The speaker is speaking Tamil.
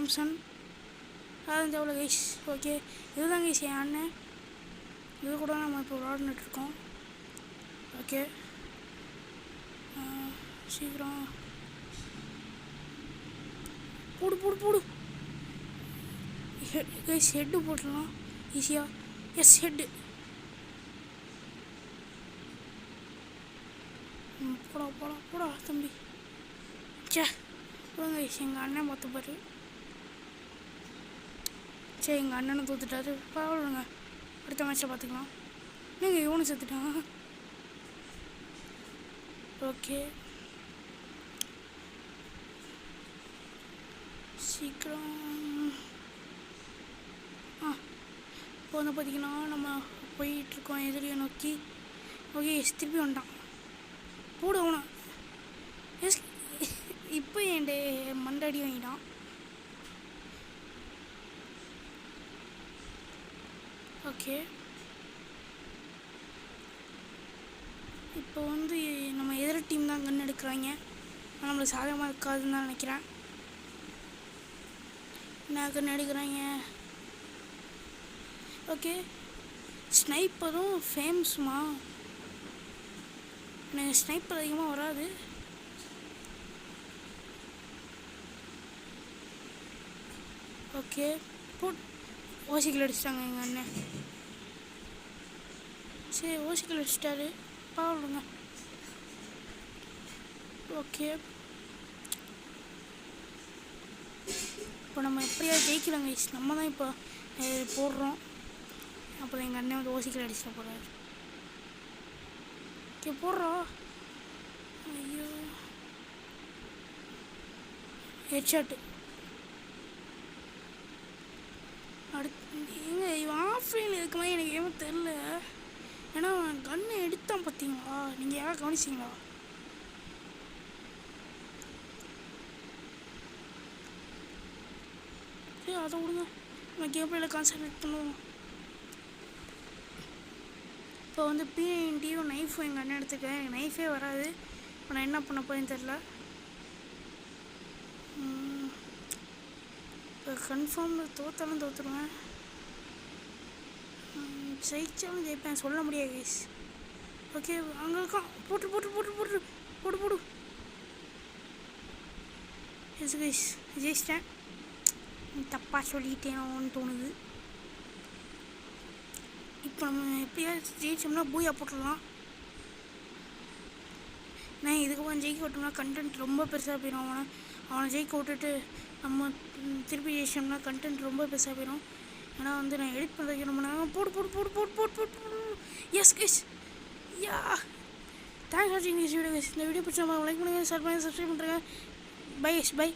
சாம்சங். அதான் எவ்வளோ கைஸ். ஓகே, இதுதான் கைஸ் என் அண்ணன். இது கூட நம்ம இப்போ விளாட்னுட்ருக்கோம். ஓகே, சீக்கிரம் போடு போடு போடு. கைஸ் ஹெட்டு போட்டுடலாம் ஈஸியாக. Yes, head. போடா போடா போடா தம்பி. சே போடுங்க கைஸ், எங்கள் அண்ணன் பார்த்துப்பாரு. சரி, எங்கள் அண்ணனை தூத்துட்டாரு, பரவாயில்லைங்க. அடுத்த மேட்ச்சை பார்த்துக்கலாம். நீங்கள் இவனு செத்துட்டான். ஓகே, சீக்கிரம். இப்போ வந்து பார்த்திங்கன்னா நம்ம போயிட்டுருக்கோம் எதிரியை நோக்கி. ஓகே, திருப்பி வந்துட்டான். போடு அவனை. எஸ், இப்போ என் மண்டடி வாங்கிட்டான். ஓகே, இப்போ வந்து நம்ம எதிர் டீம் தான் கண் எடுக்கிறாங்க. நம்மளுக்கு சாதகமாக இருக்காதுன்னு தான் நினைக்கிறேன். என்ன கண் எடுக்கிறாங்க? ஓகே, ஸ்னைப்பரும் ஃபேம்ஸுமா? எனக்கு ஸ்னைப்பர் அதிகமாக வராது. ஓகே, ஓசிக்கில் அடிச்சிட்டாங்க எங்கள் அண்ணன். சரி, ஓசிக்கில் அடிச்சிட்டாரு, பரவாயில்லைங்க. ஓகே, இப்போ நம்ம எப்படியா ஜெயிக்கலாங்க கைஸ். நம்ம தான் இப்போ போடுறோம். அப்புறம் எங்கள் அண்ணன் வந்து ஓசிக்கில் அடிச்சிட போகிறாரு. ஓகே, போடுறோம். ஐயோ, ஹெட்ஷாட்டு. அடுத்து எங்கே இவன் ஆஃப்லைனில் இருக்க மாதிரி எனக்கு ஏன் தெரில. ஏன்னா அவன் கன்னை எடுத்தான் பார்த்தீங்களா? நீங்கள் யாராவது கவனிச்சிங்களா? சரி, அதை விடுங்க, நம்ம கேம் பிளேயில் கான்சன்ட்ரேட் பண்ணுவோம். இப்போ வந்து பிஎன்டியும் நைஃபும் எங்கள் அண்ணன் எடுத்துக்கிறேன். எனக்கு நைஃபே வராது. இப்போ நான் என்ன பண்ண போறேன்னு தெரில. இப்போ கன்ஃபார்ம் தோற்றாலும் தோற்றுருவேன், ஜெயிச்சாலும் ஜெயிப்பேன், சொல்ல முடியாது கைஸ். ஓகே, அங்கே இருக்கான். போட்டு போட்டு போட்டு போட்டு போட்டு போடு. எஸ் கைஸ், ஜெயிச்சிட்டேன். தப்பாக சொல்லிட்டேனோன்னு தோணுது. இப்போ நம்ம எப்படியாவது ஜெயிச்சோம்னா பூயா போட்டுடலாம். நான் இதுக்கப்புறம் ஜெயிக்க விட்டோம்னா கண்டென்ட் ரொம்ப பெருசாக போயிடும். அவனை ஜெயிக்க விட்டுட்டு நம்ம திருப்பி ஜெயிச்சோம்னா கண்டென்ட் ரொம்ப பெருசாக போயிடும். ஏன்னா வந்து நான் எடிட் பண்ணுறதுக்கு ரொம்ப நேரம். போடு போடு போடு போடு போடு போடு போடு. Yes guys, yeah, thanks for வாட்சிங் திஸ் வீடியோ கைஸ். இந்த வீடியோ பிடிச்சா லைக் பண்ணுங்கள், ஷேர் பண்ணுங்கள், சப்ஸ்கிரைப் பண்ணுறேங்க. Bye guys, by.